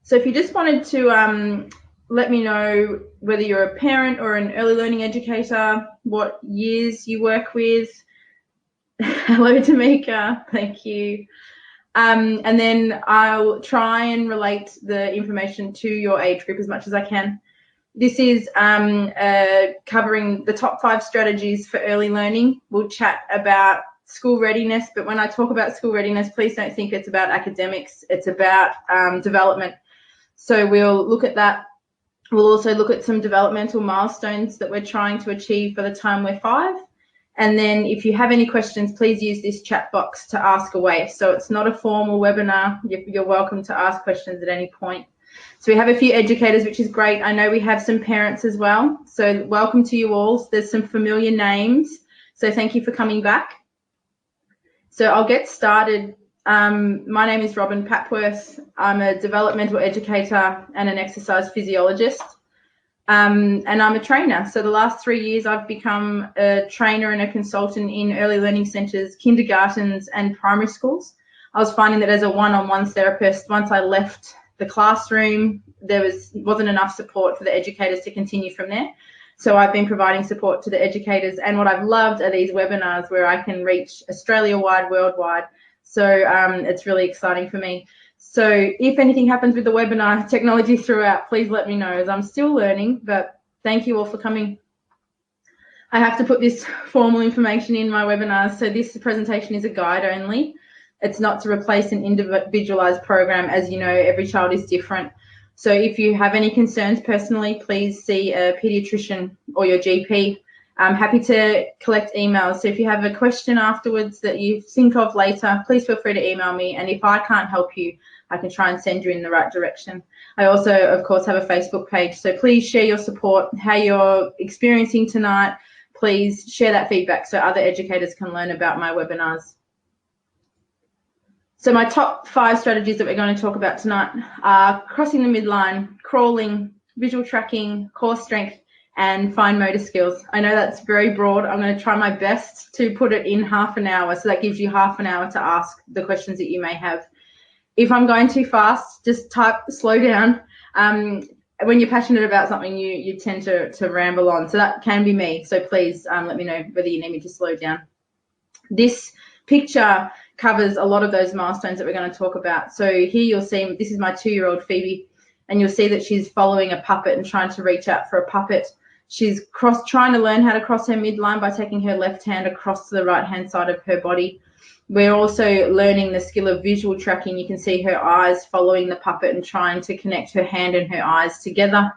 So if you just wanted to let me know whether you're a parent or an early learning educator, what years you work with. Hello, Tamika. Thank you. And then I'll try and relate the information to your age group as much as I can. This is covering the top 5 strategies for early learning. We'll chat about school readiness, but when I talk about school readiness, please don't think it's about academics. It's about development. So we'll look at that. We'll also look at some developmental milestones that we're trying to achieve by the time we're 5. And then if you have any questions, please use this chat box to ask away. So it's not a formal webinar. You're welcome to ask questions at any point. So we have a few educators, which is great. I know we have some parents as well. So welcome to you all. There's some familiar names. So thank you for coming back. So I'll get started. My name is Robyn Papworth. I'm a developmental educator and an exercise physiologist. And I'm a trainer. So the last 3 years I've become a trainer and a consultant in early learning centres, kindergartens and primary schools. I was finding that as a one-on-one therapist, once I left the classroom, there wasn't enough support for the educators to continue from there. So I've been providing support to the educators, and what I've loved are these webinars where I can reach Australia-wide, worldwide. So it's really exciting for me. So if anything happens with the webinar technology throughout, please let me know, as I'm still learning, but thank you all for coming. I have to put this formal information in my webinars. So this presentation is a guide only. It's not to replace an individualized program. As you know, every child is different. So if you have any concerns personally, please see a pediatrician or your GP. I'm happy to collect emails. So if you have a question afterwards that you think of later, please feel free to email me. And if I can't help you, I can try and send you in the right direction. I also, of course, have a Facebook page. So please share your support, how you're experiencing tonight. Please share that feedback so other educators can learn about my webinars. So my top 5 strategies that we're going to talk about tonight are crossing the midline, crawling, visual tracking, core strength, and fine motor skills. I know that's very broad. I'm going to try my best to put it in half an hour, so that gives you half an hour to ask the questions that you may have. If I'm going too fast, just type slow down. When you're passionate about something, you tend to ramble on. So that can be me. So please let me know whether you need me to slow down. This picture covers a lot of those milestones that we're going to talk about. So here you'll see, this is my 2-year-old Phoebe, and you'll see that she's following a puppet and trying to reach out for a puppet. She's trying to learn how to cross her midline by taking her left hand across to the right-hand side of her body. We're also learning the skill of visual tracking. You can see her eyes following the puppet and trying to connect her hand and her eyes together.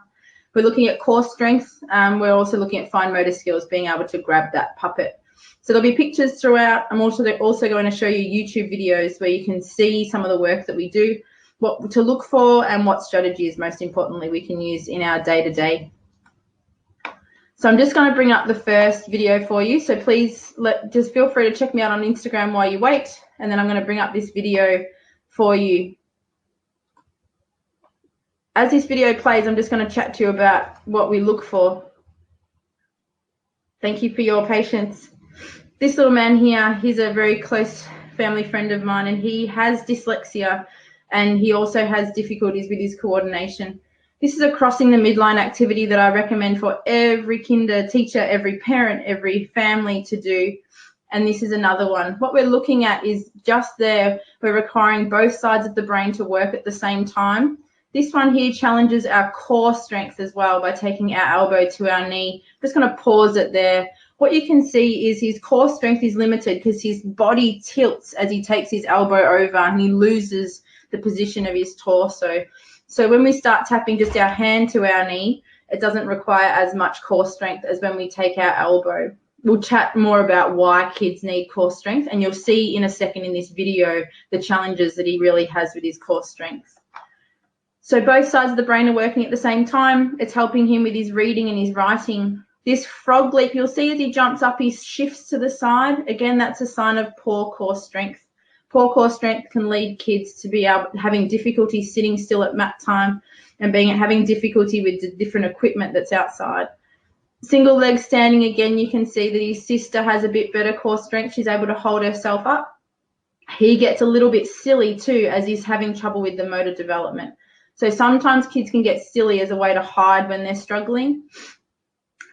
We're looking at core strength. We're also looking at fine motor skills, being able to grab that puppet. So there'll be pictures throughout. I'm also going to show you YouTube videos where you can see some of the work that we do, what to look for, and what strategies, most importantly, we can use in our day-to-day. So I'm just going to bring up the first video for you. So please just feel free to check me out on Instagram while you wait. And then I'm going to bring up this video for you. As this video plays, I'm just going to chat to you about what we look for. Thank you for your patience. This little man here, he's a very close family friend of mine, and he has dyslexia, and he also has difficulties with his coordination. This is a crossing the midline activity that I recommend for every kinder teacher, every parent, every family to do. And this is another one. What we're looking at is just there, we're requiring both sides of the brain to work at the same time. This one here challenges our core strength as well by taking our elbow to our knee. I'm just going to pause it there. What you can see is his core strength is limited because his body tilts as he takes his elbow over, and he loses the position of his torso. So when we start tapping just our hand to our knee, it doesn't require as much core strength as when we take our elbow. We'll chat more about why kids need core strength, and you'll see in a second in this video the challenges that he really has with his core strength. So both sides of the brain are working at the same time. It's helping him with his reading and his writing. This frog leap, you'll see as he jumps up, he shifts to the side. Again, that's a sign of poor core strength. Poor core strength can lead kids to be having difficulty sitting still at mat time and having difficulty with the different equipment that's outside. Single leg standing, again, you can see that his sister has a bit better core strength. She's able to hold herself up. He gets a little bit silly too as he's having trouble with the motor development. So sometimes kids can get silly as a way to hide when they're struggling.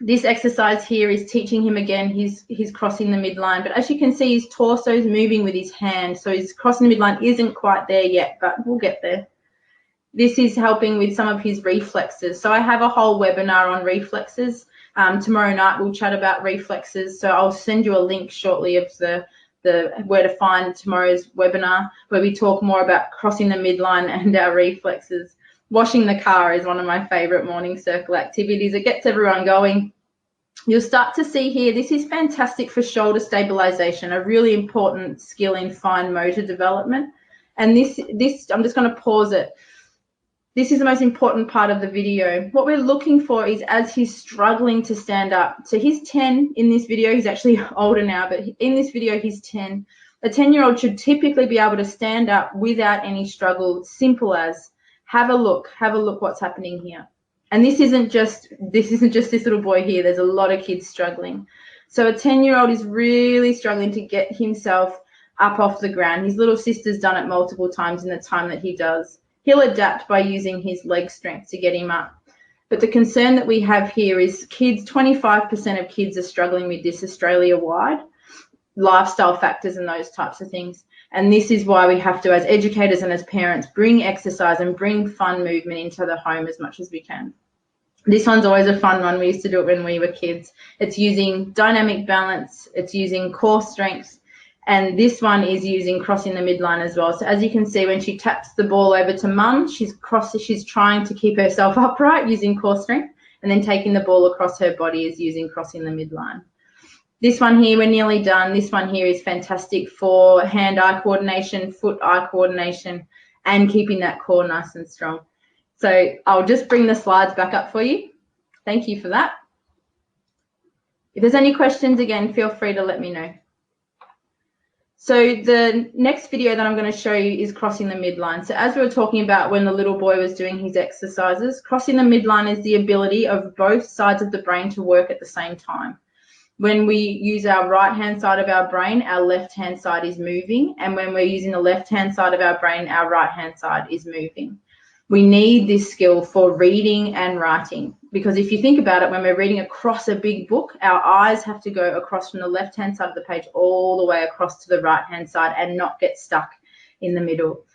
This exercise here is teaching him again, he's crossing the midline, but as you can see, his torso is moving with his hand. So his crossing the midline isn't quite there yet, but we'll get there. This is helping with some of his reflexes. So I have a whole webinar on reflexes. Tomorrow night we'll chat about reflexes. So I'll send you a link shortly of the where to find tomorrow's webinar, where we talk more about crossing the midline and our reflexes. Washing the car is one of my favorite morning circle activities. It gets everyone going. You'll start to see here, this is fantastic for shoulder stabilization, a really important skill in fine motor development. And this I'm just going to pause it. This is the most important part of the video. What we're looking for is as he's struggling to stand up. So he's 10 in this video. He's actually older now, but in this video, he's 10. A 10-year-old should typically be able to stand up without any struggle, simple as have a look what's happening here. And this isn't just this little boy here. There's a lot of kids struggling. So a 10-year-old is really struggling to get himself up off the ground. His little sister's done it multiple times in the time that he does. He'll adapt by using his leg strength to get him up. But the concern that we have here is kids, 25% of kids are struggling with this Australia-wide, lifestyle factors and those types of things. And this is why we have to, as educators and as parents, bring exercise and bring fun movement into the home as much as we can. This one's always a fun one. We used to do it when we were kids. It's using dynamic balance. It's using core strength. And this one is using crossing the midline as well. So as you can see, when she taps the ball over to mum, she's trying to keep herself upright using core strength, and then taking the ball across her body is using crossing the midline. This one here, we're nearly done. This one here is fantastic for hand-eye coordination, foot-eye coordination, and keeping that core nice and strong. So I'll just bring the slides back up for you. Thank you for that. If there's any questions, again, feel free to let me know. So the next video that I'm going to show you is crossing the midline. So as we were talking about when the little boy was doing his exercises, crossing the midline is the ability of both sides of the brain to work at the same time. When we use our right-hand side of our brain, our left-hand side is moving. And when we're using the left-hand side of our brain, our right-hand side is moving. We need this skill for reading and writing, because if you think about it, when we're reading across a big book, our eyes have to go across from the left-hand side of the page all the way across to the right-hand side and not get stuck in the middle.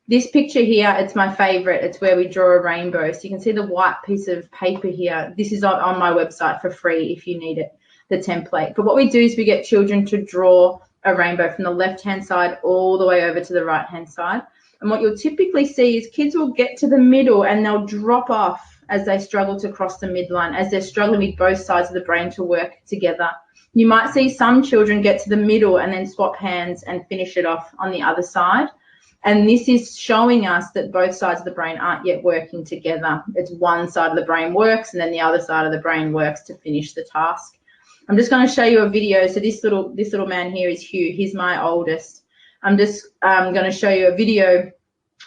This picture here, it's my favorite. It's where we draw a rainbow. So you can see the white piece of paper here. This is on my website for free if you need it, the template. But what we do is we get children to draw a rainbow from the left-hand side all the way over to the right-hand side. And what you'll typically see is kids will get to the middle and they'll drop off as they struggle to cross the midline, as they're struggling with both sides of the brain to work together. You might see some children get to the middle and then swap hands and finish it off on the other side. And this is showing us that both sides of the brain aren't yet working together. It's one side of the brain works and then the other side of the brain works to finish the task. I'm just going to show you a video. So this little man here is Hugh. He's my oldest. I'm just going to show you a video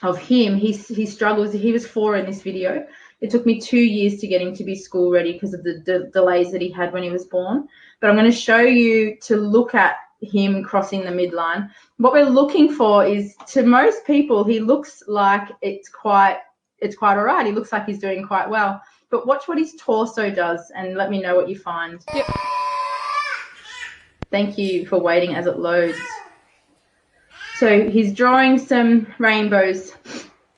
of him. He struggles. He was 4 in this video. It took me 2 years to get him to be school ready because of the delays that he had when he was born. But I'm going to show you to look at him crossing the midline. What we're looking for is, to most people, he looks like it's quite all right. He looks like he's doing quite well. But watch what his torso does and let me know what you find. Yep. Thank you for waiting as it loads. So he's drawing some rainbows.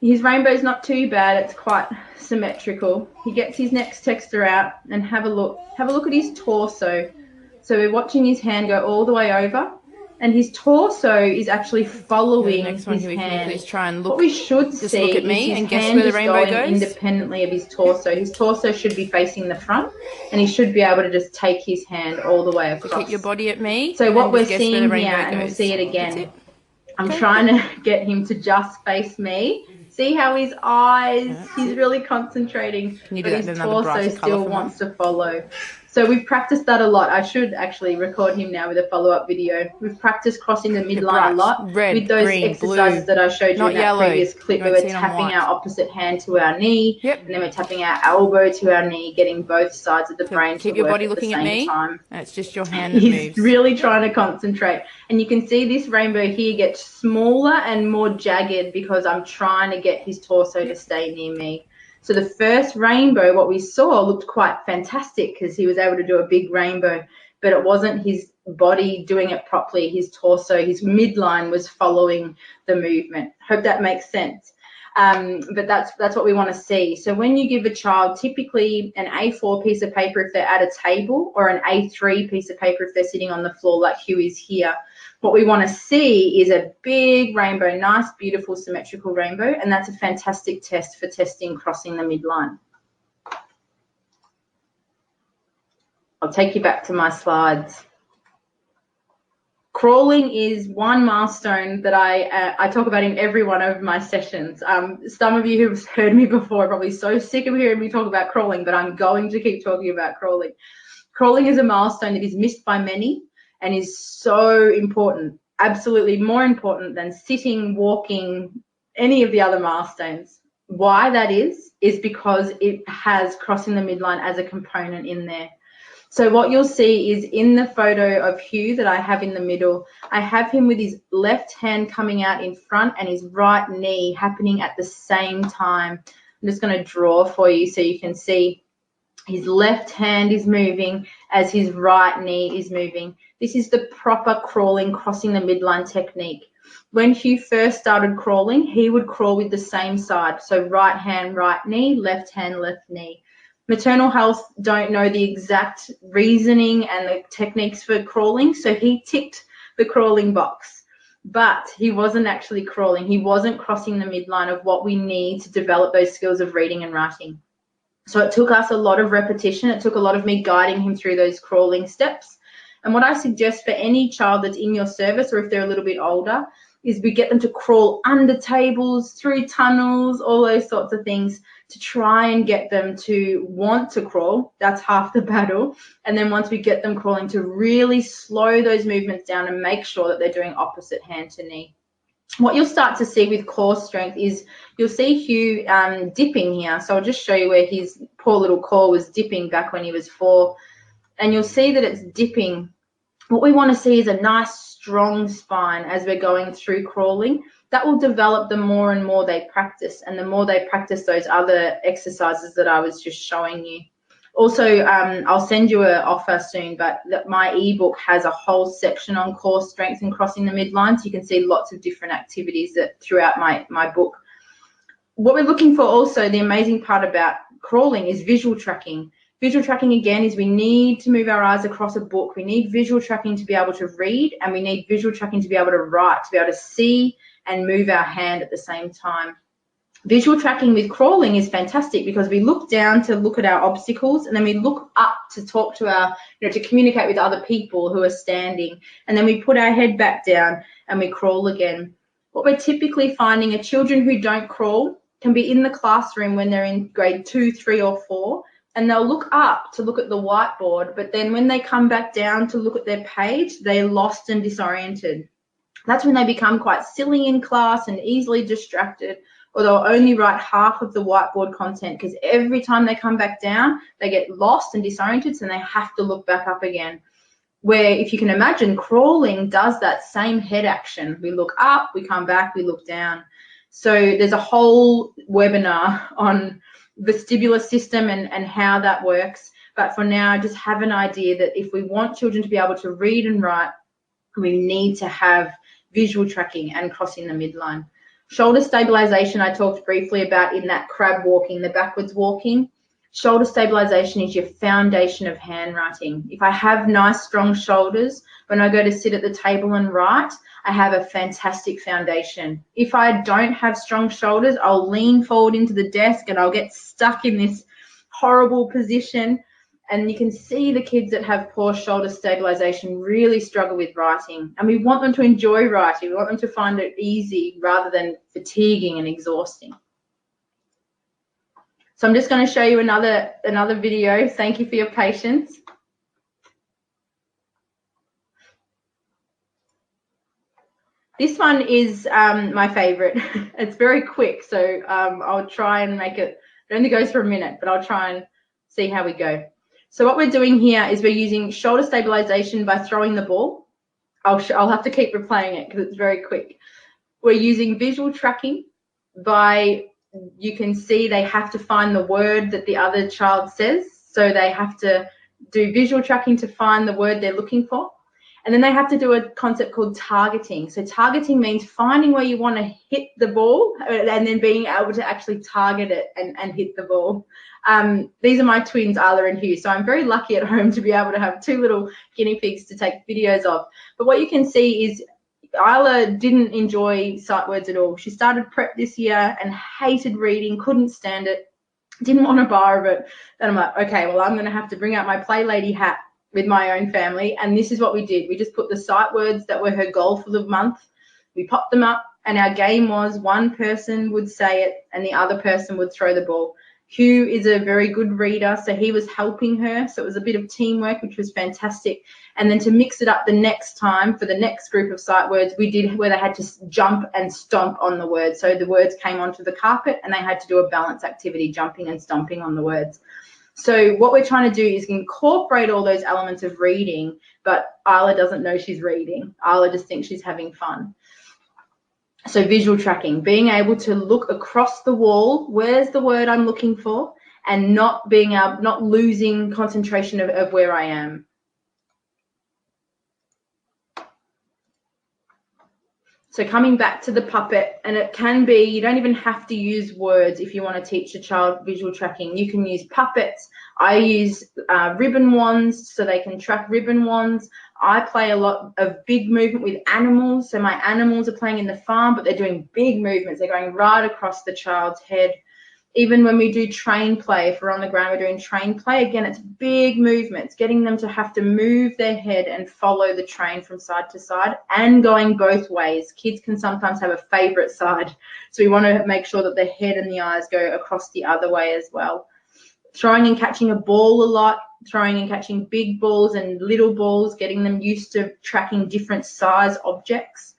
His rainbow's not too bad. It's quite symmetrical. He gets his next texture out and have a look. Have a look at his torso. So we're watching his hand go all the way over, and his torso is actually following his hand. Please try and look. What we should see look at me is his and guess hand where the just rainbow going goes. independently of his torso. His torso should be facing the front, and he should be able to just take his hand all the way across. So keep your body at me. So what we're seeing here, and we'll see it again. I'm trying to get him to just face me. See how his eyes, he's really concentrating, but his torso still wants to follow. So we've practiced that a lot. I should actually record him now with a follow-up video. We've practiced crossing the midline a lot with those exercises that I showed you in that previous clip where we're tapping our opposite hand to our knee, and then we're tapping our elbow to our knee, getting both sides of the brain to work at the same time. And it's just your hand that moves. He's really trying to concentrate. And you can see this rainbow here gets smaller and more jagged because I'm trying to get his torso to stay near me. So the first rainbow, what we saw, looked quite fantastic because he was able to do a big rainbow, but it wasn't his body doing it properly. His torso, his midline was following the movement. Hope that makes sense. But that's what we want to see. So when you give a child typically an A4 piece of paper if they're at a table, or an A3 piece of paper if they're sitting on the floor like Hugh is here, what we want to see is a big rainbow, nice, beautiful, symmetrical rainbow, and that's a fantastic test for testing crossing the midline. I'll take you back to my slides. Crawling is one milestone that I talk about in every one of my sessions. Some of you who've heard me before are probably so sick of hearing me talk about crawling, but I'm going to keep talking about crawling. Crawling is a milestone that is missed by many and is so important, absolutely more important than sitting, walking, any of the other milestones. Why that is because it has crossing the midline as a component in there. So what you'll see is in the photo of Hugh that I have in the middle, I have him with his left hand coming out in front and his right knee happening at the same time. I'm just going to draw for you so you can see his left hand is moving as his right knee is moving. This is the proper crawling, crossing the midline technique. When Hugh first started crawling, he would crawl with the same side. So right hand, right knee, left hand, left knee. Maternal health don't know the exact reasoning and the techniques for crawling, so he ticked the crawling box, but he wasn't actually crawling. He wasn't crossing the midline of what we need to develop those skills of reading and writing. So it took us a lot of repetition. It took a lot of me guiding him through those crawling steps. And what I suggest for any child that's in your service, or if they're a little bit older, is we get them to crawl under tables, through tunnels, all those sorts of things to try and get them to want to crawl. That's half the battle. And then once we get them crawling, to really slow those movements down and make sure that they're doing opposite hand to knee. What you'll start to see with core strength is you'll see Hugh dipping here. So I'll just show you where his poor little core was dipping back when he was 4. And you'll see that it's dipping. What we want to see is a nice, strong spine as we're going through crawling. That will develop the more and more they practice, and the more they practice those other exercises that I was just showing you. Also, I'll send you an offer soon, but my ebook has a whole section on core strength and crossing the midline, so you can see lots of different activities that throughout my book. What we're looking for also, the amazing part about crawling, is visual tracking. Visual tracking, again, is we need to move our eyes across a book. We need visual tracking to be able to read, and we need visual tracking to be able to write, to be able to see and move our hand at the same time. Visual tracking with crawling is fantastic because we look down to look at our obstacles, and then we look up to talk to our, to communicate with other people who are standing, and then we put our head back down and we crawl again. What we're typically finding are children who don't crawl can be in the classroom when they're in grade 2, 3, or 4, and they'll look up to look at the whiteboard, but then when they come back down to look at their page, they're lost and disoriented. That's when they become quite silly in class and easily distracted, or they'll only write half of the whiteboard content because every time they come back down, they get lost and disoriented, so they have to look back up again. Where, if you can imagine, crawling does that same head action. We look up, we come back, we look down. So there's a whole webinar on vestibular system and how that works. But for now, just have an idea that if we want children to be able to read and write, we need to have visual tracking and crossing the midline. Shoulder stabilization I talked briefly about in that crab walking, the backwards walking. Shoulder stabilization is your foundation of handwriting. If I have nice, strong shoulders, when I go to sit at the table and write, I have a fantastic foundation. If I don't have strong shoulders, I'll lean forward into the desk and I'll get stuck in this horrible position. And you can see the kids that have poor shoulder stabilization really struggle with writing. And we want them to enjoy writing. We want them to find it easy rather than fatiguing and exhausting. So I'm just going to show you another video. Thank you for your patience. This one is my favorite. It's very quick, so I'll try and make it, it only goes for a minute, but I'll try and see how we go. So what we're doing here is we're using shoulder stabilization by throwing the ball. I'll have to keep replaying it because it's very quick. We're using visual tracking by, you can see they have to find the word that the other child says. So they have to do visual tracking to find the word they're looking for. And then they have to do a concept called targeting. So targeting means finding where you want to hit the ball and then being able to actually target it and hit the ball. These are my twins, Isla and Hugh. So I'm very lucky at home to be able to have two little guinea pigs to take videos of. But what you can see is Isla didn't enjoy sight words at all. She started prep this year and hated reading, couldn't stand it, didn't want a bar of it. Then I'm like, okay, well, I'm going to have to bring out my play lady hat with my own family. And this is what we did. We just put the sight words that were her goal for the month. We popped them up, and our game was one person would say it and the other person would throw the ball. Hugh is a very good reader, so he was helping her. So it was a bit of teamwork, which was fantastic. And then to mix it up the next time for the next group of sight words, we did where they had to jump and stomp on the words. So the words came onto the carpet and they had to do a balance activity, jumping and stomping on the words. So what we're trying to do is incorporate all those elements of reading, but Isla doesn't know she's reading. Isla just thinks she's having fun. So visual tracking, being able to look across the wall, where's the word I'm looking for, and not losing concentration of where I am. So coming back to the puppet, and it can be, you don't even have to use words if you want to teach a child visual tracking. You can use puppets. I use ribbon wands so they can track ribbon wands. I play a lot of big movement with animals. So my animals are playing in the farm, but they're doing big movements. They're going right across the child's head. Even when we do train play, if we're on the ground, we're doing train play. Again, it's big movements, getting them to have to move their head and follow the train from side to side and going both ways. Kids can sometimes have a favorite side. So we want to make sure that the head and the eyes go across the other way as well. Throwing and catching a ball a lot, throwing and catching big balls and little balls, getting them used to tracking different size objects.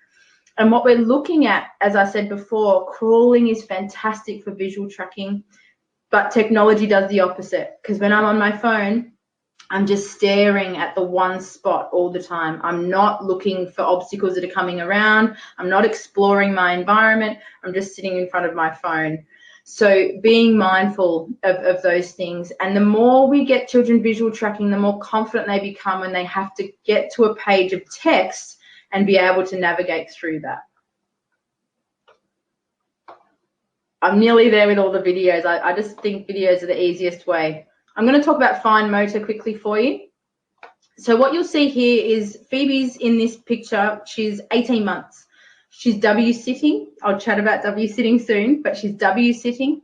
And what we're looking at, as I said before, crawling is fantastic for visual tracking, but technology does the opposite. Because when I'm on my phone, I'm just staring at the one spot all the time. I'm not looking for obstacles that are coming around. I'm not exploring my environment. I'm just sitting in front of my phone. So being mindful of those things. And the more we get children visual tracking, the more confident they become when they have to get to a page of text and be able to navigate through that. I'm nearly there with all the videos. I just think videos are the easiest way. I'm going to talk about fine motor quickly for you. So what you'll see here is Phoebe's in this picture. She's 18 months. She's W-sitting. I'll chat about W-sitting soon, but she's W-sitting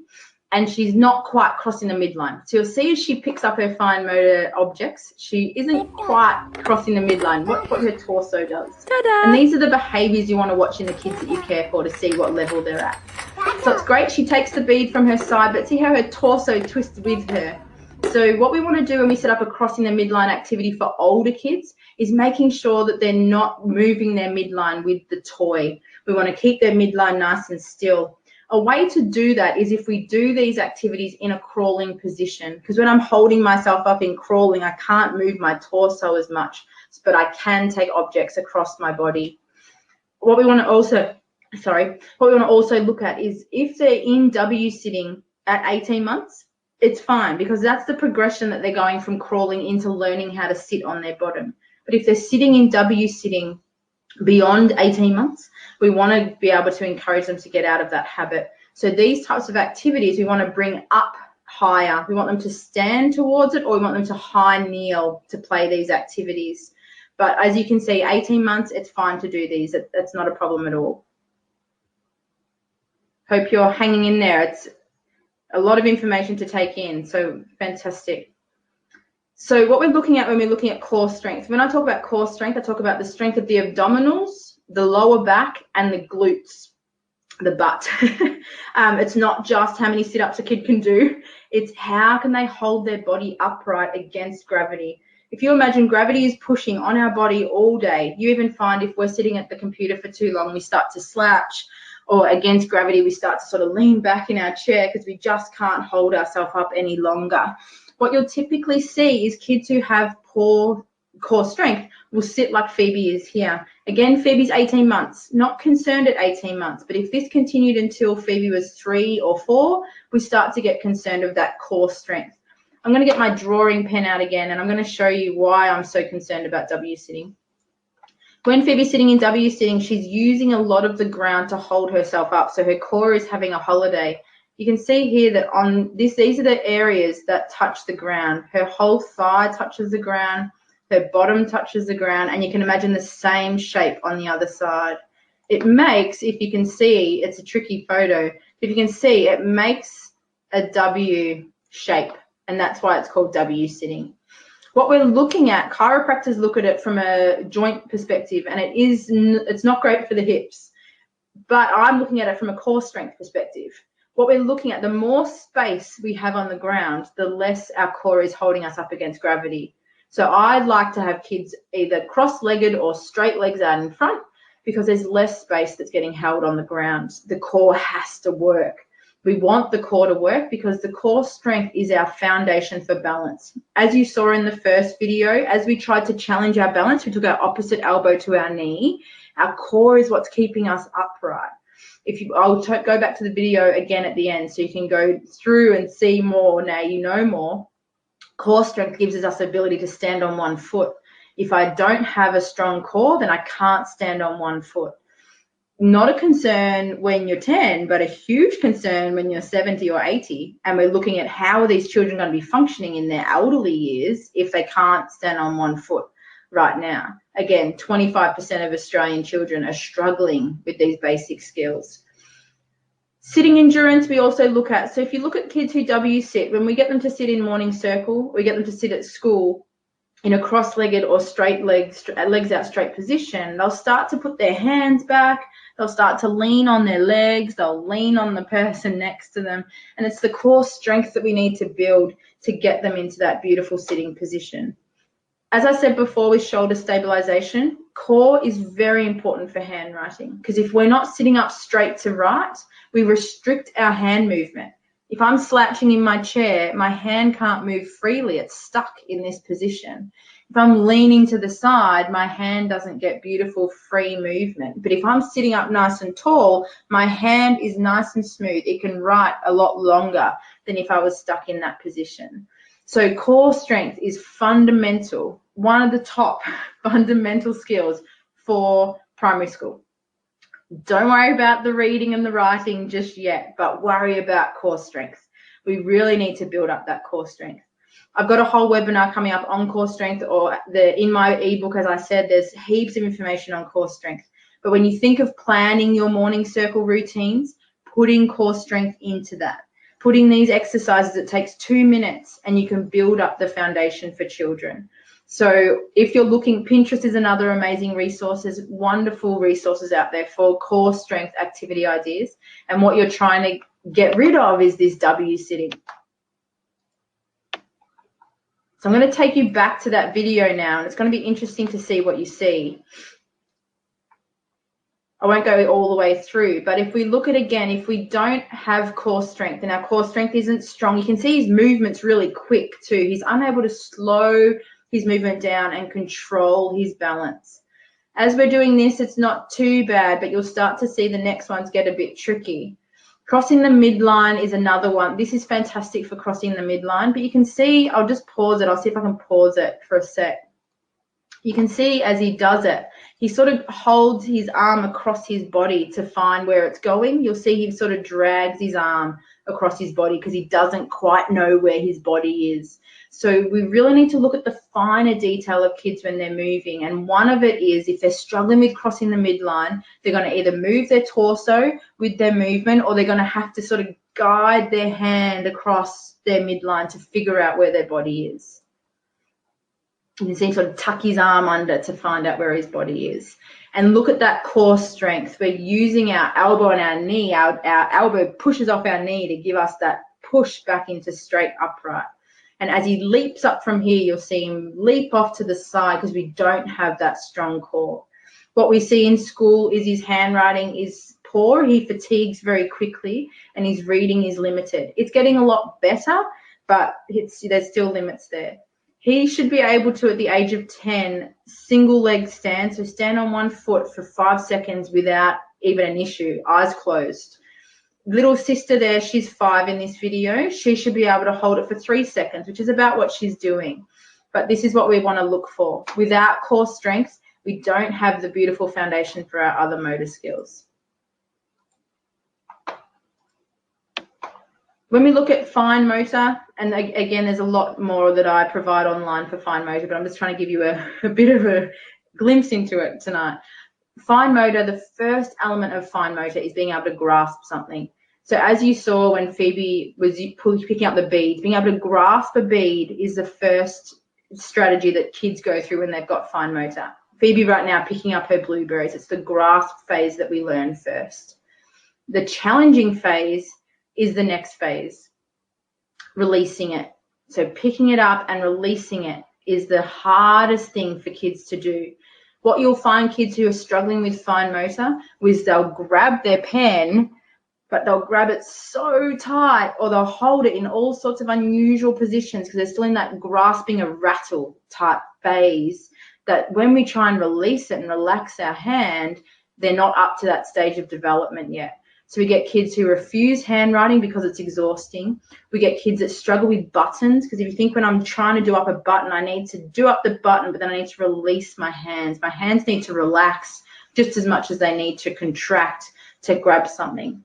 and she's not quite crossing the midline. So you'll see as she picks up her fine motor objects, she isn't quite crossing the midline. Watch what her torso does. Ta-da! And these are the behaviours you want to watch in the kids that you care for to see what level they're at. So it's great. She takes the bead from her side, but see how her torso twists with her. So what we want to do when we set up a crossing the midline activity for older kids is making sure that they're not moving their midline with the toy. We want to keep their midline nice and still. A way to do that is if we do these activities in a crawling position, because when I'm holding myself up in crawling, I can't move my torso as much, but I can take objects across my body. What we want to also look at is if they're in W sitting at 18 months, it's fine because that's the progression that they're going from crawling into learning how to sit on their bottom. But if they're sitting in W sitting beyond 18 months, we want to be able to encourage them to get out of that habit. So these types of activities we want to bring up higher. We want them to stand towards it, or we want them to high kneel to play these activities. But as you can see, 18 months, it's fine to do these. That's not a problem at all. Hope you're hanging in there. It's a lot of information to take in, so fantastic. So what we're looking at when we're looking at core strength, when I talk about core strength, I talk about the strength of the abdominals, the lower back, and the glutes, the butt. It's not just how many sit-ups a kid can do. It's how can they hold their body upright against gravity. If you imagine gravity is pushing on our body all day, you even find if we're sitting at the computer for too long, we start to slouch, or against gravity, we start to sort of lean back in our chair because we just can't hold ourselves up any longer. What you'll typically see is kids who have poor core strength will sit like Phoebe is here. Again, Phoebe's 18 months, not concerned at 18 months, but if this continued until Phoebe was 3 or 4, we start to get concerned of that core strength. I'm going to get my drawing pen out again, and I'm going to show you why I'm so concerned about W sitting. When Phoebe's sitting in W sitting, she's using a lot of the ground to hold herself up, so her core is having a holiday. You can see here that on this, these are the areas that touch the ground. Her whole thigh touches the ground, her bottom touches the ground, and you can imagine the same shape on the other side. It makes, if you can see, it's a tricky photo, if you can see, it makes a W shape, and that's why it's called W sitting. What we're looking at, chiropractors look at it from a joint perspective, and it's not great for the hips, but I'm looking at it from a core strength perspective. What we're looking at, the more space we have on the ground, the less our core is holding us up against gravity. So I'd like to have kids either cross-legged or straight legs out in front, because there's less space that's getting held on the ground. The core has to work. We want the core to work because the core strength is our foundation for balance. As you saw in the first video, as we tried to challenge our balance, we took our opposite elbow to our knee. Our core is what's keeping us upright. I'll go back to the video again at the end so you can go through and see more. Now you know more. Core strength gives us the ability to stand on one foot. If I don't have a strong core, then I can't stand on one foot. Not a concern when you're 10, but a huge concern when you're 70 or 80. And we're looking at how are these children going to be functioning in their elderly years if they can't stand on one foot right now. Again, 25% of Australian children are struggling with these basic skills. Sitting endurance we also look at. So if you look at kids who W sit, when we get them to sit in morning circle, we get them to sit at school in a cross-legged or straight legs out straight position, they'll start to put their hands back, they'll start to lean on their legs, they'll lean on the person next to them, and it's the core strength that we need to build to get them into that beautiful sitting position. As I said before with shoulder stabilization, core is very important for handwriting, because if we're not sitting up straight to write, we restrict our hand movement. If I'm slouching in my chair, my hand can't move freely. It's stuck in this position. If I'm leaning to the side, my hand doesn't get beautiful free movement. But if I'm sitting up nice and tall, my hand is nice and smooth. It can write a lot longer than if I was stuck in that position. So core strength is fundamental, one of the top fundamental skills for primary school. Don't worry about the reading and the writing just yet, but worry about core strength. We really need to build up that core strength. I've got a whole webinar coming up on core strength, or in my ebook, as I said, there's heaps of information on core strength. But when you think of planning your morning circle routines, putting core strength into that, putting these exercises, it takes 2 minutes and you can build up the foundation for children. So if you're looking, Pinterest is another amazing resource. There's wonderful resources out there for core strength activity ideas. And what you're trying to get rid of is this W sitting. So I'm going to take you back to that video now, and it's going to be interesting to see what you see. I won't go all the way through, but if we look at again, if we don't have core strength and our core strength isn't strong, you can see his movement's really quick too. He's unable to slow his movement down and control his balance. As we're doing this, it's not too bad, but you'll start to see the next ones get a bit tricky. Crossing the midline is another one. This is fantastic for crossing the midline, but you can see, I'll just pause it. I'll see if I can pause it for a sec. You can see as he does it, he sort of holds his arm across his body to find where it's going. You'll see he sort of drags his arm across his body because he doesn't quite know where his body is. So we really need to look at the finer detail of kids when they're moving. And one of it is if they're struggling with crossing the midline, they're going to either move their torso with their movement, or they're going to have to sort of guide their hand across their midline to figure out where their body is. You can see him sort of tuck his arm under to find out where his body is. And look at that core strength. We're using our elbow and our knee. Our elbow pushes off our knee to give us that push back into straight upright. And as he leaps up from here, you'll see him leap off to the side because we don't have that strong core. What we see in school is his handwriting is poor. He fatigues very quickly and his reading is limited. It's getting a lot better, but there's still limits there. He should be able to, at the age of 10, single leg stand, so stand on one foot for 5 seconds without even an issue, eyes closed. Little sister there, she's 5 in this video. She should be able to hold it for 3 seconds, which is about what she's doing. But this is what we want to look for. Without core strength, we don't have the beautiful foundation for our other motor skills. When we look at fine motor, and again, there's a lot more that I provide online for fine motor, but I'm just trying to give you a bit of a glimpse into it tonight. Fine motor, the first element of fine motor is being able to grasp something. So as you saw when Phoebe was picking up the beads, being able to grasp a bead is the first strategy that kids go through when they've got fine motor. Phoebe right now picking up her blueberries, it's the grasp phase that we learn first. The challenging phase is the next phase, releasing it. So picking it up and releasing it is the hardest thing for kids to do. What you'll find kids who are struggling with fine motor is they'll grab their pen, but they'll grab it so tight, or they'll hold it in all sorts of unusual positions because they're still in that grasping a rattle type phase, that when we try and release it and relax our hand, they're not up to that stage of development yet. So we get kids who refuse handwriting because it's exhausting. We get kids that struggle with buttons, because if you think when I'm trying to do up a button, I need to do up the button, but then I need to release my hands. My hands need to relax just as much as they need to contract to grab something.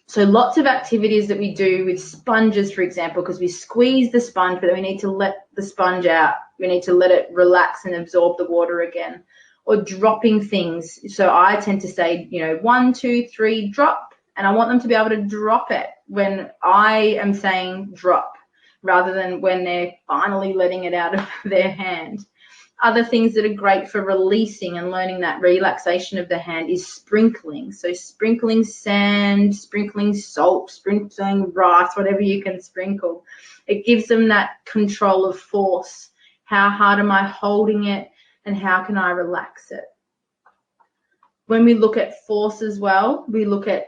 So lots of activities that we do with sponges, for example, because we squeeze the sponge, but then we need to let the sponge out. We need to let it relax and absorb the water again. Or dropping things. So I tend to say, 1, 2, 3, drop. And I want them to be able to drop it when I am saying drop, rather than when they're finally letting it out of their hand. Other things that are great for releasing and learning that relaxation of the hand is sprinkling. So sprinkling sand, sprinkling salt, sprinkling rice, whatever you can sprinkle. It gives them that control of force. How hard am I holding it, and how can I relax it? When we look at force as well, we look at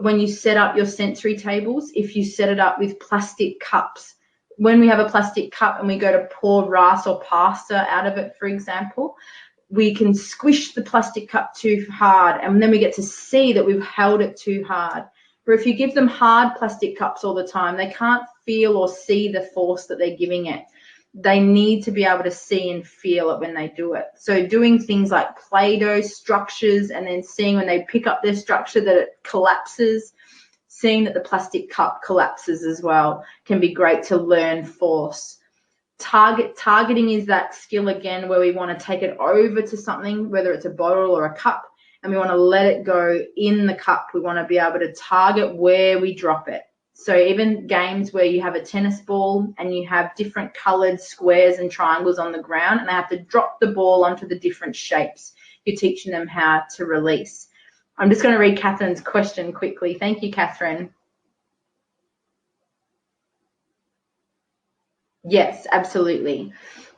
when you set up your sensory tables, if you set it up with plastic cups, when we have a plastic cup and we go to pour rice or pasta out of it, for example, we can squish the plastic cup too hard, and then we get to see that we've held it too hard. Where if you give them hard plastic cups all the time, they can't feel or see the force that they're giving it. They need to be able to see and feel it when they do it. So doing things like Play-Doh structures, and then seeing when they pick up their structure that it collapses, seeing that the plastic cup collapses as well, can be great to learn force. Targeting is that skill again where we want to take it over to something, whether it's a bottle or a cup, and we want to let it go in the cup. We want to be able to target where we drop it. So even games where you have a tennis ball and you have different colored squares and triangles on the ground, and they have to drop the ball onto the different shapes. You're teaching them how to release. I'm just going to read Catherine's question quickly. Thank you, Catherine. Yes, absolutely.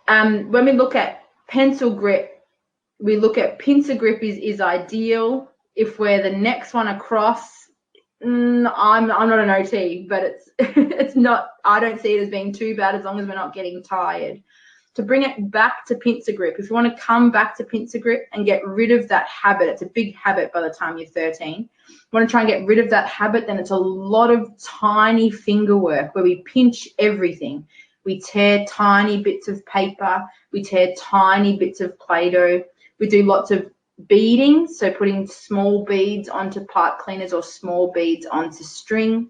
When we look at pencil grip, we look at pincer grip is ideal. If we're the next one across, I'm not an OT, but it's not, I don't see it as being too bad as long as we're not getting tired. To bring it back to pincer grip, if you want to come back to pincer grip and get rid of that habit, it's a big habit by the time you're 13. You want to try and get rid of that habit, then it's a lot of tiny finger work where we pinch everything. We tear tiny bits of paper, we tear tiny bits of Play-Doh, we do lots of beading, so putting small beads onto pipe cleaners or small beads onto string.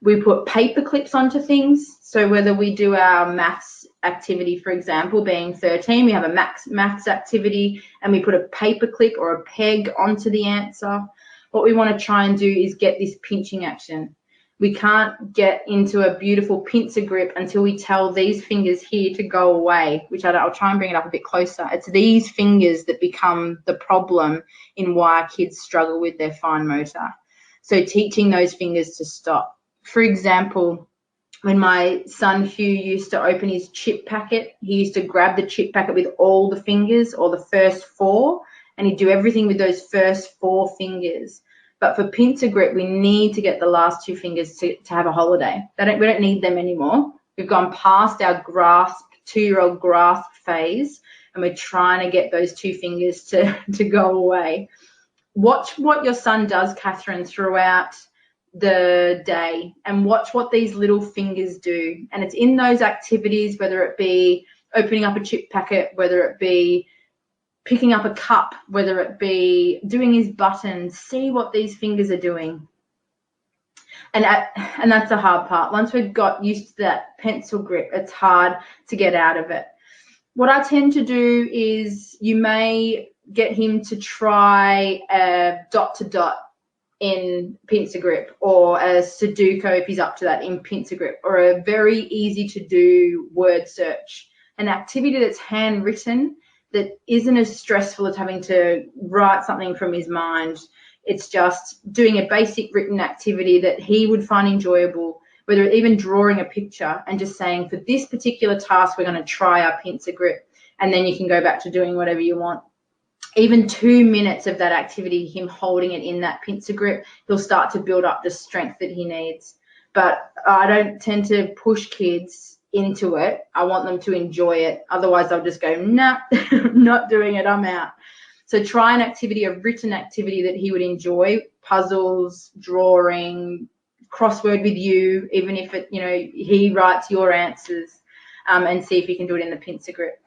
We put paper clips onto things, so whether we do our maths activity, for example, being 13, we have a maths activity and we put a paper clip or a peg onto the answer. What we want to try and do is get this pinching action. We can't get into a beautiful pincer grip until we tell these fingers here to go away, which I'll try and bring it up a bit closer. It's these fingers that become the problem in why kids struggle with their fine motor. So teaching those fingers to stop. For example, when my son Hugh used to open his chip packet, he used to grab the chip packet with all the fingers, or the first 4, and he'd do everything with those first 4 fingers. But for pincer grip, we need to get the last 2 fingers to have a holiday. We don't need them anymore. We've gone past our grasp, 2-year-old grasp phase, and we're trying to get those 2 fingers to go away. Watch what your son does, Catherine, throughout the day, and watch what these little fingers do. And it's in those activities, whether it be opening up a chip packet, whether it be picking up a cup, whether it be doing his buttons, see what these fingers are doing. And that's the hard part. Once we've got used to that pencil grip, it's hard to get out of it. What I tend to do is, you may get him to try a dot to dot in pincer grip, or a Sudoku if he's up to that in pincer grip, or a very easy to do word search, an activity that's handwritten that isn't as stressful as having to write something from his mind. It's just doing a basic written activity that he would find enjoyable, whether even drawing a picture and just saying, for this particular task, we're going to try our pincer grip, and then you can go back to doing whatever you want. Even 2 minutes of that activity, him holding it in that pincer grip, he'll start to build up the strength that he needs. But I don't tend to push kids into it. I want them to enjoy it. Otherwise, they'll just go, nah, not doing it, I'm out. So try an activity, a written activity that he would enjoy: puzzles, drawing, crossword with you, even if it, he writes your answers, and see if you can do it in the pincer grip.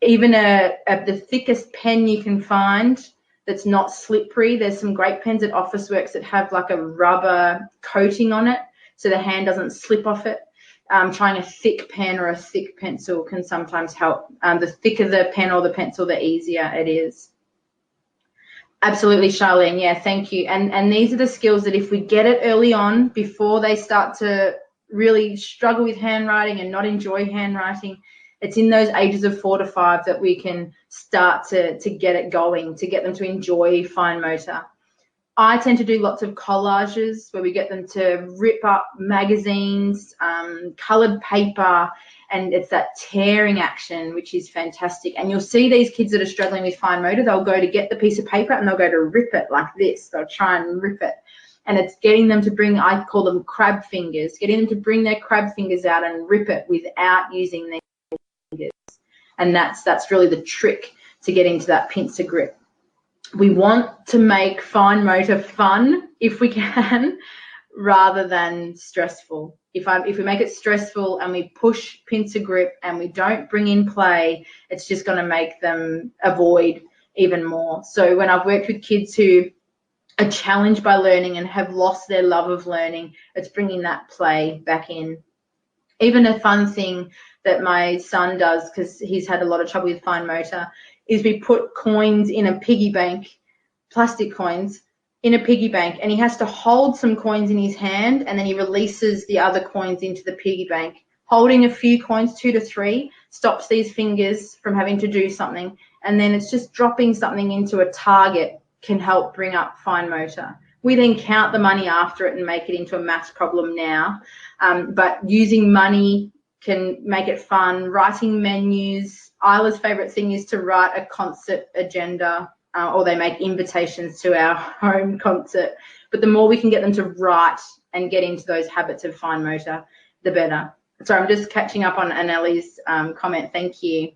Even the thickest pen you can find that's not slippery. There's some great pens at Officeworks that have like a rubber coating on it, so the hand doesn't slip off it. Trying a thick pen or a thick pencil can sometimes help. The thicker the pen or the pencil, the easier it is. Absolutely, Charlene. Yeah, thank you. And these are the skills that if we get it early on, before they start to really struggle with handwriting and not enjoy handwriting, it's in those ages of 4 to 5 that we can start to get it going, to get them to enjoy fine motor. I tend to do lots of collages where we get them to rip up magazines, coloured paper, and it's that tearing action, which is fantastic. And you'll see these kids that are struggling with fine motor, they'll go to get the piece of paper and they'll go to rip it like this. They'll try and rip it. And it's getting them to bring, I call them crab fingers, getting them to bring their crab fingers out and rip it without using their fingers. And that's really the trick to getting to that pincer grip. We want to make fine motor fun if we can, rather than stressful. If we make it stressful and we push pincer grip and we don't bring in play, it's just going to make them avoid even more. So when I've worked with kids who are challenged by learning and have lost their love of learning, it's bringing that play back in. Even a fun thing that my son does, because he's had a lot of trouble with fine motor, is we put coins in a piggy bank, plastic coins, in a piggy bank, and he has to hold some coins in his hand, and then he releases the other coins into the piggy bank. Holding a few coins, 2 to 3, stops these fingers from having to do something, and then it's just dropping something into a target can help bring up fine motor. We then count the money after it and make it into a maths problem now, but using money can make it fun. Writing menus. Isla's favourite thing is to write a concert agenda, or they make invitations to our home concert. But the more we can get them to write and get into those habits of fine motor, the better. Sorry, I'm just catching up on Annelli's comment. Thank you.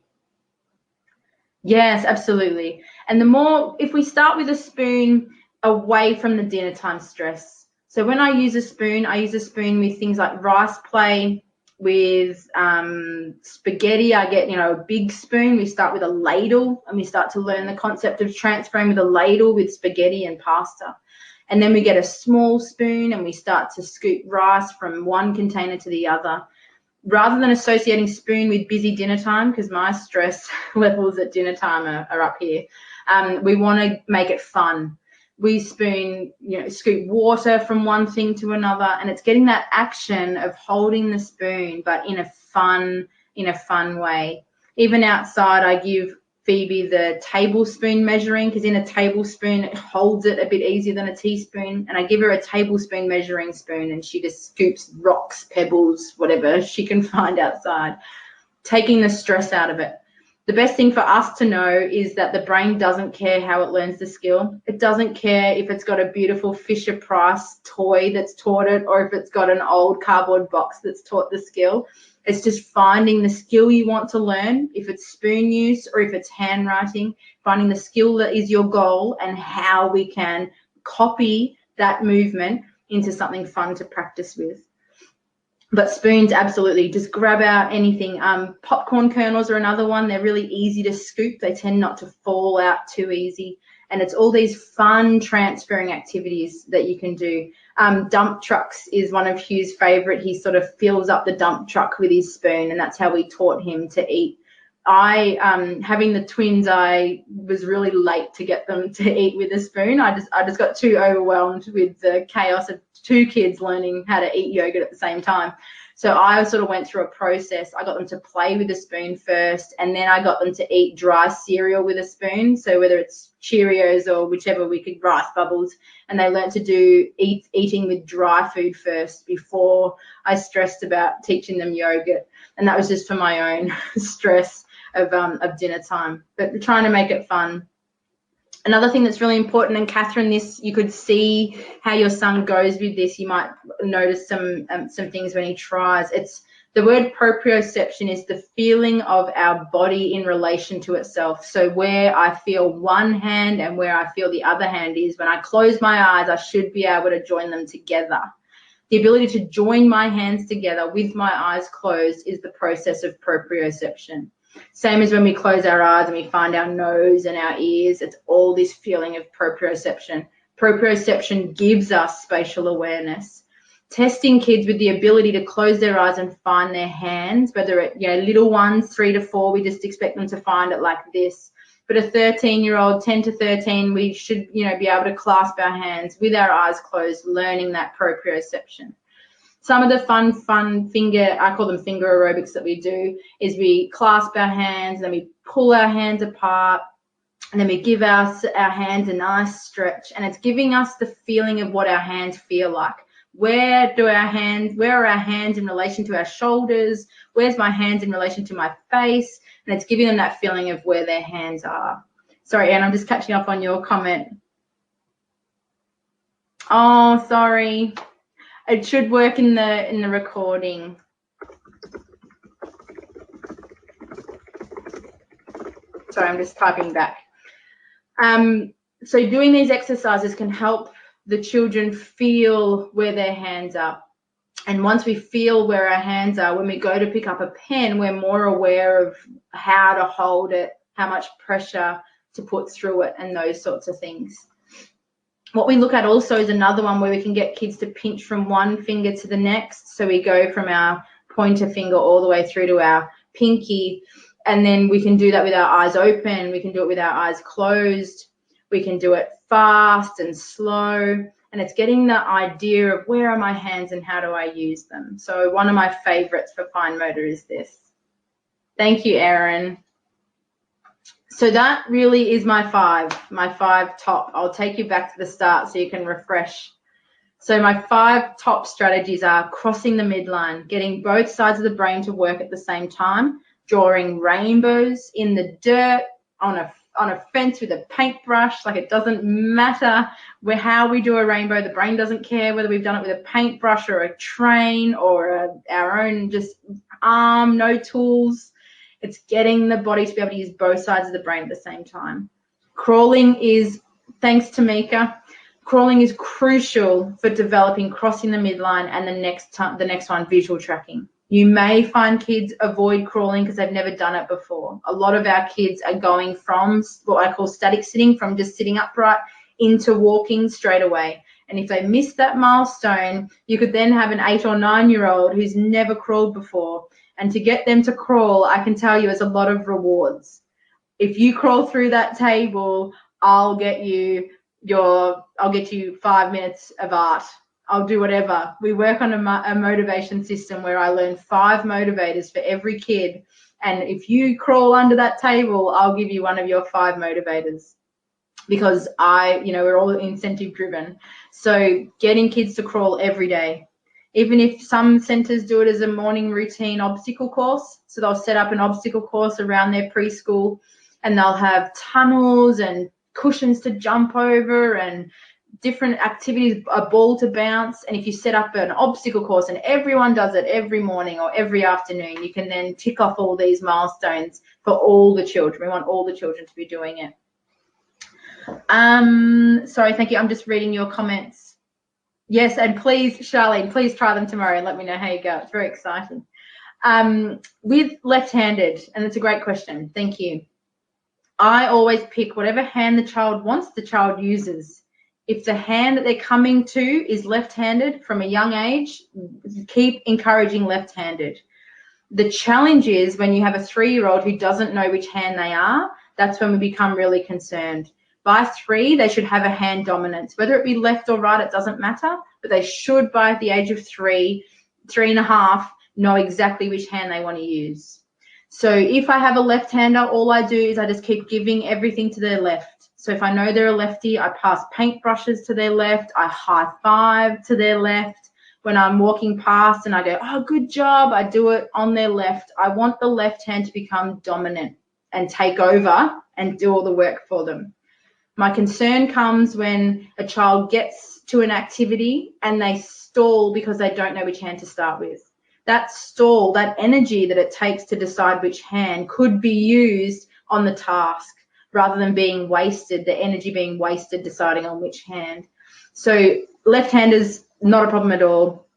Yes, absolutely. And the more, if we start with a spoon away from the dinner time stress. So when I use a spoon with things like rice play, with spaghetti, I get, a big spoon. We start with a ladle and we start to learn the concept of transferring with a ladle with spaghetti and pasta. And then we get a small spoon and we start to scoop rice from one container to the other. Rather than associating spoon with busy dinner time, because my stress levels at dinner time are up here, we want to make it fun. We spoon, scoop water from one thing to another, and it's getting that action of holding the spoon, but in a fun way. Even outside, I give Phoebe the tablespoon measuring, because in a tablespoon it holds it a bit easier than a teaspoon. And I give her a tablespoon measuring spoon, and she just scoops rocks, pebbles, whatever she can find outside, taking the stress out of it. The best thing for us to know is that the brain doesn't care how it learns the skill. It doesn't care if it's got a beautiful Fisher-Price toy that's taught it, or if it's got an old cardboard box that's taught the skill. It's just finding the skill you want to learn, if it's spoon use or if it's handwriting, finding the skill that is your goal and how we can copy that movement into something fun to practice with. But spoons, absolutely. Just grab out anything. Popcorn kernels are another one. They're really easy to scoop. They tend not to fall out too easy. And it's all these fun transferring activities that you can do. Dump trucks is one of Hugh's favorite. He sort of fills up the dump truck with his spoon, and that's how we taught him to eat. Having the twins, I was really late to get them to eat with a spoon. I just got too overwhelmed with the chaos of two kids learning how to eat yogurt at the same time. So I sort of went through a process. I got them to play with a spoon first, and then I got them to eat dry cereal with a spoon. So whether it's Cheerios or whichever, we could Rice Bubbles, and they learned to do eating with dry food first before I stressed about teaching them yogurt. And that was just for my own stress of dinner time, but trying to make it fun. Another thing that's really important, and Catherine, this you could see how your son goes with this. You might notice some things when he tries. It's the word proprioception is the feeling of our body in relation to itself. So where I feel one hand and where I feel the other hand is. When I close my eyes, I should be able to join them together. The ability to join my hands together with my eyes closed is the process of proprioception. Same as when we close our eyes and we find our nose and our ears, it's all this feeling of proprioception. Proprioception gives us spatial awareness. Testing kids with the ability to close their eyes and find their hands, whether it, little ones, 3 to 4, we just expect them to find it like this. But a 13-year-old, 10 to 13, we should, be able to clasp our hands with our eyes closed, learning that proprioception. Some of the fun finger, I call them finger aerobics that we do, is we clasp our hands, then we pull our hands apart, and then we give our hands a nice stretch. And it's giving us the feeling of what our hands feel like. Where are our hands in relation to our shoulders? Where's my hands in relation to my face? And it's giving them that feeling of where their hands are. Sorry, Anne, I'm just catching up on your comment. Oh, sorry. It should work in the recording. Sorry, I'm just typing back. So doing these exercises can help the children feel where their hands are. And once we feel where our hands are, when we go to pick up a pen, we're more aware of how to hold it, how much pressure to put through it, and those sorts of things. What we look at also is another one where we can get kids to pinch from one finger to the next. So we go from our pointer finger all the way through to our pinky, and then we can do that with our eyes open. We can do it with our eyes closed. We can do it fast and slow. And it's getting the idea of where are my hands and how do I use them. So one of my favorites for fine motor is this. Thank you, Erin. So that really is my five top. I'll take you back to the start so you can refresh. So my 5 top strategies are crossing the midline, getting both sides of the brain to work at the same time, drawing rainbows in the dirt, on a fence with a paintbrush. Like, it doesn't matter how we do a rainbow. The brain doesn't care whether we've done it with a paintbrush or a train or our own just arm, no tools. It's getting the body to be able to use both sides of the brain at the same time. Crawling is, thanks to Mika, crawling is crucial for developing crossing the midline, and the next one, visual tracking. You may find kids avoid crawling because they've never done it before. A lot of our kids are going from what I call static sitting, from just sitting upright into walking straight away. And if they miss that milestone, you could then have an 8 or 9-year-old who's never crawled before. And to get them to crawl, I can tell you, is a lot of rewards. If you crawl through that table, I'll get you 5 minutes of art I'll do whatever. We work on a motivation system where I learn 5 motivators for every kid. And if you crawl under that table, I'll give you one of your 5 motivators, because we're all incentive driven. So getting kids to crawl every day, even if some centers do it as a morning routine obstacle course. So they'll set up an obstacle course around their preschool, and they'll have tunnels and cushions to jump over and different activities, a ball to bounce. And if you set up an obstacle course and everyone does it every morning or every afternoon, you can then tick off all these milestones for all the children. We want all the children to be doing it. Sorry, thank you. I'm just reading your comments. Yes, and please, Charlene, please try them tomorrow and let me know how you go. It's very exciting. With left-handed, and it's a great question. Thank you. I always pick whatever hand the child wants, the child uses. If the hand that they're coming to is left-handed from a young age, keep encouraging left-handed. The challenge is when you have a 3-year-old who doesn't know which hand they are, that's when we become really concerned. By 3, they should have a hand dominance. Whether it be left or right, it doesn't matter, but they should, by the age of 3, 3.5, know exactly which hand they want to use. So if I have a left-hander, all I do is I just keep giving everything to their left. So if I know they're a lefty, I pass paintbrushes to their left, I high five to their left. When I'm walking past and I go, oh, good job, I do it on their left. I want the left hand to become dominant and take over and do all the work for them. My concern comes when a child gets to an activity and they stall because they don't know which hand to start with. That stall, that energy that it takes to decide which hand could be used on the task rather than being wasted, the energy being wasted deciding on which hand. So left-handers, not a problem at all.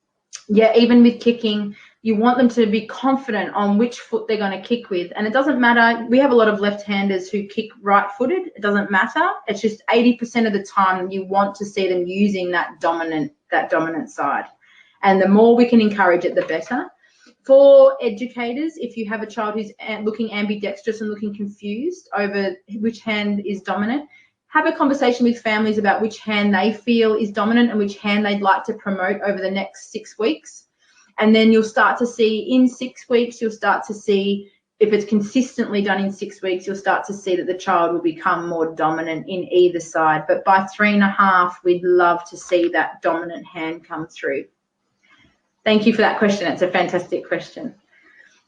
Yeah, even with kicking, you want them to be confident on which foot they're going to kick with. And it doesn't matter. We have a lot of left-handers who kick right-footed. It doesn't matter. It's just 80% of the time you want to see them using that dominant side. And the more we can encourage it, the better. For educators, if you have a child who's looking ambidextrous and looking confused over which hand is dominant, have a conversation with families about which hand they feel is dominant and which hand they'd like to promote over the next 6 weeks. And then you'll start to see in 6 weeks, you'll start to see, if it's consistently done in 6 weeks, you'll start to see that the child will become more dominant in either side. But by 3.5, we'd love to see that dominant hand come through. Thank you for that question. It's a fantastic question.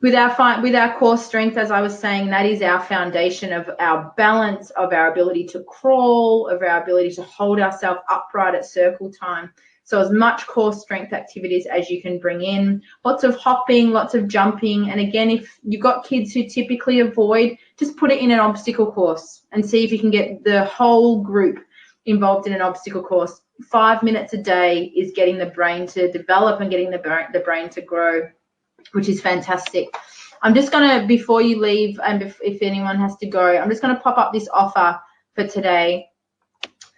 With our core strength, as I was saying, that is our foundation of our balance, of our ability to crawl, of our ability to hold ourselves upright at circle time. So as much core strength activities as you can bring in, lots of hopping, lots of jumping. And again, if you've got kids who typically avoid, just put it in an obstacle course and see if you can get the whole group involved in an obstacle course. 5 minutes a day is getting the brain to develop and getting the brain to grow, which is fantastic. I'm just going to, before you leave, and if anyone has to go, I'm just going to pop up this offer for today.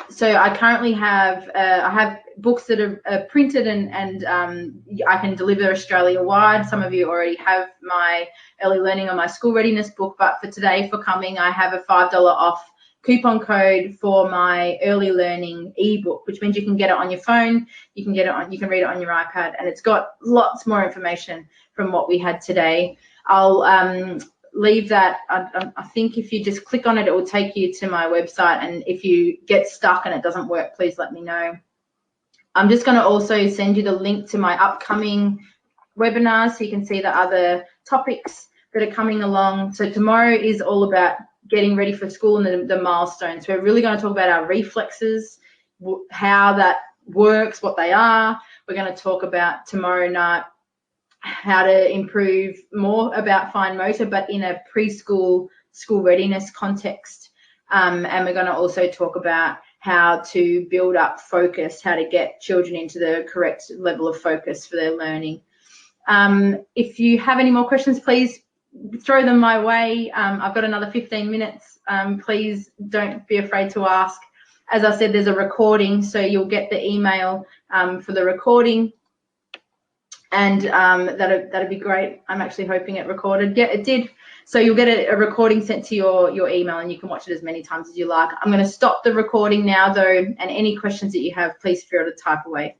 So I currently have I have books that are printed and I can deliver Australia-wide. Some of you already have my early learning or my school readiness book, but for today, for coming, I have a $5 off coupon code for my early learning ebook, which means you can get it on your phone, you can read it on your iPad, and it's got lots more information from what we had today. I'll leave that. I think if you just click on it, it will take you to my website, and if you get stuck and it doesn't work, please let me know. I'm just going to also send you the link to my upcoming webinars so you can see the other topics that are coming along. So tomorrow is all about getting ready for school and the milestones. We're really going to talk about our reflexes, how that works, what they are. We're going to talk about tomorrow night how to improve more about fine motor, but in a preschool school readiness context. And we're going to also talk about how to build up focus, how to get children into the correct level of focus for their learning. If you have any more questions, please throw them my way. I've got another 15 minutes. Please don't be afraid to ask. As I said, there's a recording, so you'll get the email for the recording, and that'd be great. I'm actually hoping it recorded. Yeah, it did. So you'll get a recording sent to your email, and you can watch it as many times as you like. I'm going to stop the recording now, though, and any questions that you have, please feel free to type away.